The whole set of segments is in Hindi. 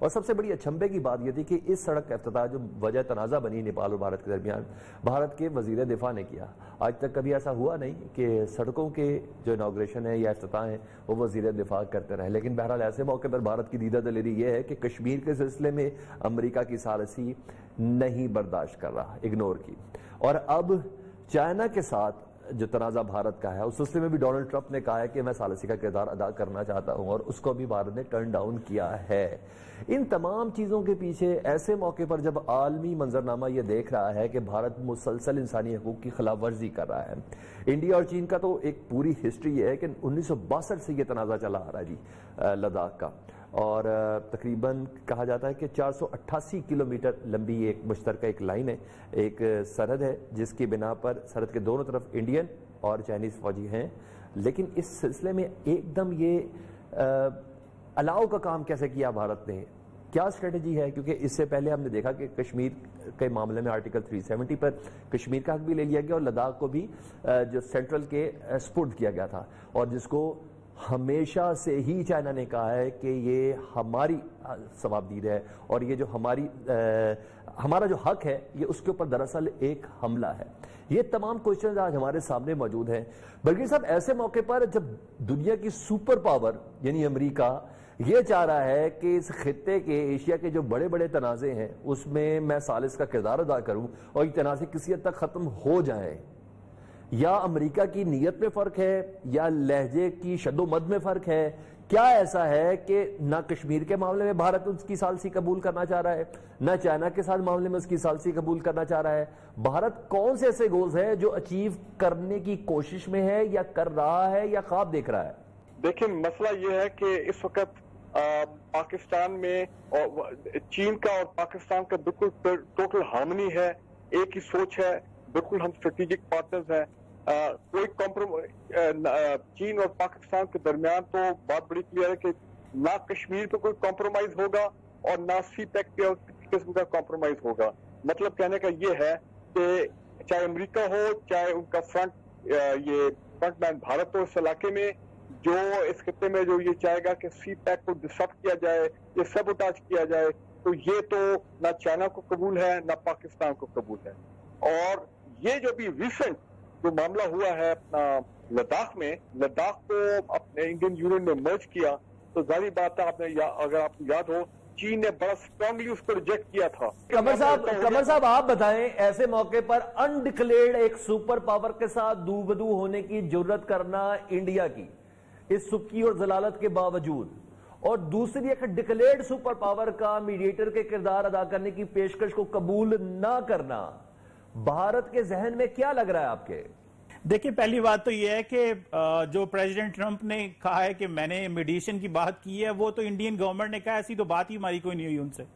और सबसे बड़ी अचंभे की बात यह थी कि इस सड़क का इफ्तिताह जो वजह तनाज़ा बनी नेपाल और भारत के दरमियान, भारत के वजीर दिफा ने किया। आज तक कभी ऐसा हुआ नहीं कि सड़कों के जो इनाग्रेशन है या इफ्तिताह है वो वजीर दिफा करते रहे। लेकिन बहरहाल ऐसे मौके पर भारत की दीदा दलेरी ये है कि कश्मीर के सिलसिले में अमरीका की सालसी नहीं बर्दाश्त कर रहा, इग्नोर की। और अब चाइना के साथ जो तनाज़ा भारत का है उस सिलसिले में भी डोनाल्ड ट्रंप ने कहा है कि मैं सालसी का किरदार अदा करना चाहता हूं, और उसको भी भारत ने टर्न डाउन किया है। इन तमाम चीज़ों के पीछे ऐसे मौके पर जब आलमी मंजरनामा यह देख रहा है कि भारत मुसलसल इंसानी हकूक की खिलाफ वर्जी कर रहा है। इंडिया और चीन का तो एक पूरी हिस्ट्री है कि 1962 से यह तनाज़ा चला आ रहा है जी लद्दाख का, और तकरीबन कहा जाता है कि 488 किलोमीटर लंबी एक मुश्तरका एक लाइन है, एक सरहद है जिसकी बिना पर सरहद के दोनों तरफ इंडियन और चाइनीज फौजी हैं। लेकिन इस सिलसिले में एकदम ये अलाव का काम कैसे किया भारत ने, क्या स्ट्रेटजी है? क्योंकि इससे पहले हमने देखा कि कश्मीर के मामले में आर्टिकल 370 पर कश्मीर का हक भी ले लिया गया और लद्दाख को भी जो सेंट्रल के स्पुर्द किया गया था, और जिसको हमेशा से ही चाइना ने कहा है कि ये हमारी सवाबदीद है और ये जो हमारा जो हक है ये उसके ऊपर दरअसल एक हमला है। ये तमाम क्वेश्चन आज हमारे सामने मौजूद हैं। बल्कि साहब ऐसे मौके पर जब दुनिया की सुपर पावर यानी अमेरिका ये चाह रहा है कि इस खित्ते के एशिया के जो बड़े बड़े तनाज़े हैं उसमें मैं सालिस का किरदार अदा करूं और ये तनाज़े किसी हद तक खत्म हो जाएं, या अमेरिका की नीयत में फर्क है या लहजे की शद्दोमद में फर्क है? क्या ऐसा है कि ना कश्मीर के मामले में भारत उसकी सालसी कबूल करना चाह रहा है, ना चाइना के साथ मामले में उसकी सालसी कबूल करना चाह रहा है? भारत कौन से ऐसे गोल्स हैं जो अचीव करने की कोशिश में है या कर रहा है या ख्वाब देख रहा है? देखिए, मसला यह है कि इस वक्त पाकिस्तान में और चीन का और पाकिस्तान का बिल्कुल टोटल हार्मनी है, एक ही सोच है, बिल्कुल हम स्ट्रेटेजिक पार्टनर्स हैं। कोई कॉम्प्रोमाइज चीन और पाकिस्तान के दरमियान तो बात बड़ी क्लियर है कि ना कश्मीर पे कोई कॉम्प्रोमाइज होगा और ना सी पैक पे किस्म का कॉम्प्रोमाइज होगा। मतलब कहने का ये है कि चाहे अमेरिका हो चाहे उनका फ्रंटमैन भारत हो, इस इलाके में जो इस खत्ते में जो ये चाहेगा कि सी पैक को डिसरप्ट किया जाए, ये सबोटाज किया जाए, तो ये तो ना चाइना को कबूल है ना पाकिस्तान को कबूल है। और ये जो भी रिसेंट जो मामला हुआ है लद्दाख में, लद्दाख को अपने इंडियन यूनियन में मर्ज किया, तो जाहिर बात है अगर आपको याद हो चीन ने बड़ा स्ट्रांगली उसको रिजेक्ट किया था। कमर साहब आप बताएं, ऐसे मौके पर अनडिक्लेयर्ड एक सुपर पावर के साथ दूबदू होने की जरूरत करना इंडिया की इस सुक्की और जलालत के बावजूद, और दूसरी एक डिक्लेयर्ड सुपर पावर का मीडिएटर के किरदार अदा करने की पेशकश को कबूल ना करना, भारत के जहन में क्या लग रहा है आपके? देखिए, पहली बात तो यह है कि जो प्रेसिडेंट ट्रंप ने कहा है कि मैंने मीडिएशन की बात की है, वो तो इंडियन गवर्नमेंट ने कहा, ऐसी तो बात ही हमारी कोई नहीं हुई उनसे,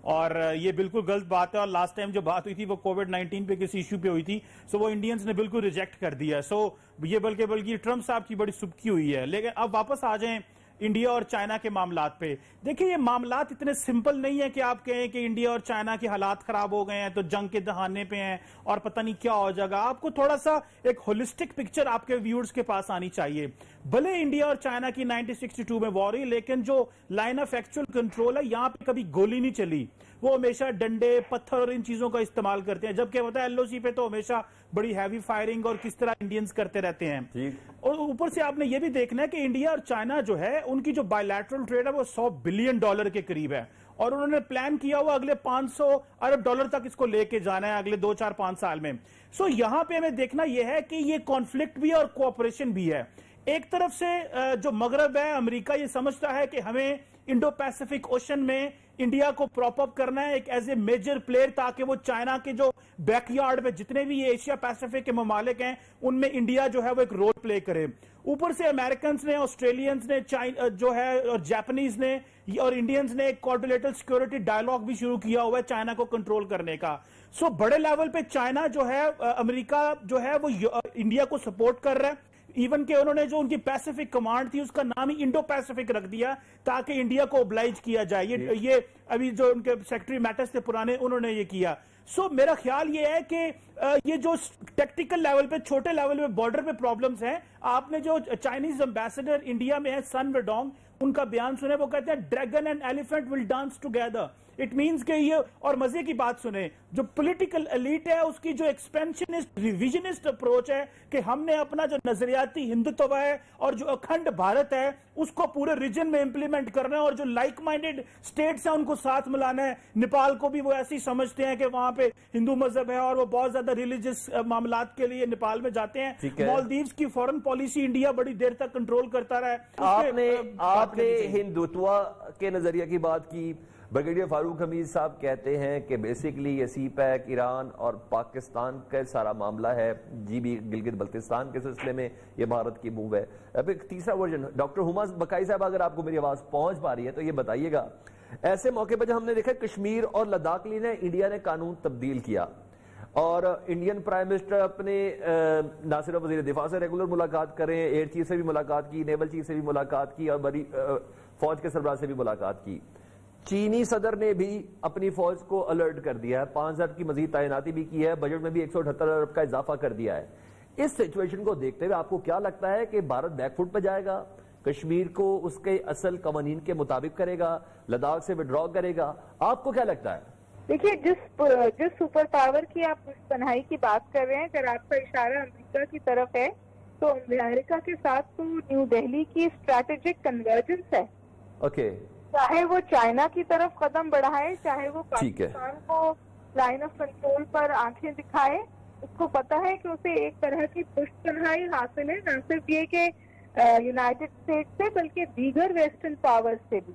और ये बिल्कुल गलत बात है। और लास्ट टाइम जो बात हुई थी वो कोविड-19 पे किसी इश्यू पे हुई थी, सो वो इंडियंस ने बिल्कुल रिजेक्ट कर दिया। सो ये बल्कि ट्रंप साहब की बड़ी सुबकी हुई है। लेकिन अब वापस आ जाएं इंडिया और चाइना के मामलात पे। देखिए, ये मामलात इतने सिंपल नहीं है कि आप कहें कि इंडिया और चाइना के हालात खराब हो गए हैं तो जंग के दहाने पे हैं और पता नहीं क्या हो जाएगा। आपको थोड़ा सा एक होलिस्टिक पिक्चर आपके व्यूअर्स के पास आनी चाहिए। भले इंडिया और चाइना की 1962 में वॉर हुई, लेकिन जो लाइन ऑफ एक्चुअल कंट्रोल है, यहां पे कभी गोली नहीं चली। वो हमेशा डंडे, पत्थर और इन चीजों का इस्तेमाल करते हैं, जबकि पता है एलओसी पे तो हमेशा बड़ी हैवी फायरिंग और किस तरह इंडियंस करते रहते हैं। और ऊपर से आपने ये भी देखना है कि इंडिया और चाइना जो है उनकी जो बायलैटरल ट्रेड है वो $100 बिलियन के करीब है, और उन्होंने प्लान किया हुआ अगले $500 अरब तक इसको लेके जाना है अगले 2-4-5 साल में। सो यहां पे हमें देखना यह है कि ये कॉन्फ्लिक्ट भी है और कोऑपरेशन भी है। एक तरफ से जो मगरब है, अमेरिका ये समझता है कि हमें इंडो पैसिफिक ओशन में इंडिया को प्रॉप अप करना है एक एज ए मेजर प्लेयर, ताकि वो चाइना के जो बैकयार्ड में जितने भी ये एशिया पैसिफिक के ममालिक हैं उनमें इंडिया जो है वो एक रोल प्ले करे। ऊपर से अमेरिकन ने, ऑस्ट्रेलियंस ने, जो है और जापानीज ने और इंडियंस ने एक कोऑर्डिनेटेड सिक्योरिटी डायलॉग भी शुरू किया हुआ है चाइना को कंट्रोल करने का। सो बड़े लेवल पे चाइना जो है, अमेरिका जो है वो इंडिया को सपोर्ट कर रहा है। इवन के उन्होंने जो उनकी पैसिफिक कमांड थी उसका नाम ही इंडो पैसिफिक रख दिया ताकि इंडिया को ओब्लाइज किया जाए। ये अभी जो उनके सेक्रेटरी मैटर्स थे पुराने, उन्होंने ये किया। सो मेरा ख्याल ये है कि ये जो टेक्टिकल लेवल पे, छोटे लेवल पे बॉर्डर पे प्रॉब्लम्स हैं, आपने जो चाइनीज एम्बेसडर इंडिया में है सन वेडोंग, उनका बयान सुने, वो कहते हैं dragon and elephant will dance together. It means कि ये, और मजे की बात सुने, जो पॉलिटिकल एलीट है उसकी जो एक्सपेंशनिस्ट रिविजनिस्ट अप्रोच है कि हमने अपना जो नजरियाती हिंदुत्व है और जो अखंड भारत है उसको पूरे रीजन में इंप्लीमेंट करना है, और जो लाइक माइंडेड स्टेट्स हैं उनको साथ मिलाना है। नेपाल को भी वो ऐसी समझते हैं कि वहां पे हिंदू मजहब है और वो बहुत ज्यादा रिलीजियस मामलात के लिए नेपाल में जाते हैं। मालदीव्स की फॉरेन पॉलिसी इंडिया बड़ी देर तक कंट्रोल करता रहा है। आपने हिंदुत्व के नजरिए की बात की। ब्रिगेडियर फारूक हमीद साहब कहते हैं कि बेसिकली ये सी पैक ईरान और पाकिस्तान का सारा मामला है, जीबी गिलगित बल्तिस्तान के सिलसिले में ये भारत की मूव है। अब एक तीसरा वर्जन, डॉक्टर हुमा बकाई साहब अगर आपको मेरी आवाज पहुंच पा रही है तो ये बताइएगा, ऐसे मौके पर जब हमने देखा कश्मीर और लद्दाख लिए इंडिया ने कानून तब्दील किया और इंडियन प्राइम मिनिस्टर अपने ना सिर्फ वजीर दिफा से रेगुलर मुलाकात कर रहे हैं, एयर चीफ से भी मुलाकात की, नेवल चीफ से भी मुलाकात की और बड़ी फौज के सरबराह से भी मुलाकात की। चीनी सदर ने भी अपनी फौज को अलर्ट कर दिया है, 5,000 की मजीद तैनाती भी की है, बजट में भी 178 अरब का इजाफा कर दिया है। इस सिचुएशन को देखते हुए आपको क्या लगता है कि भारत बैकफुट पर जाएगा, कश्मीर को उसके असल कवानीन के मुताबिक करेगा, लद्दाख से विड्रॉ करेगा, आपको क्या लगता है? देखिए, जिस सुपर पावर की आप पनाही की बात कर रहे हैं, अगर आपका इशारा अमेरिका की तरफ है तो अमेरिका के साथ तो न्यू दिल्ली की स्ट्रैटेजिक कन्वर्जेंस है। ओके, चाहे वो चाइना की तरफ कदम बढ़ाए, चाहे वो पाकिस्तान को लाइन ऑफ कंट्रोल पर आंखें दिखाए, उसको पता है कि उसे एक तरह की पुष्टपनाही हासिल है, न सिर्फ ये कि यूनाइटेड स्टेट्स से बल्कि दीगर वेस्टर्न पावर्स से भी।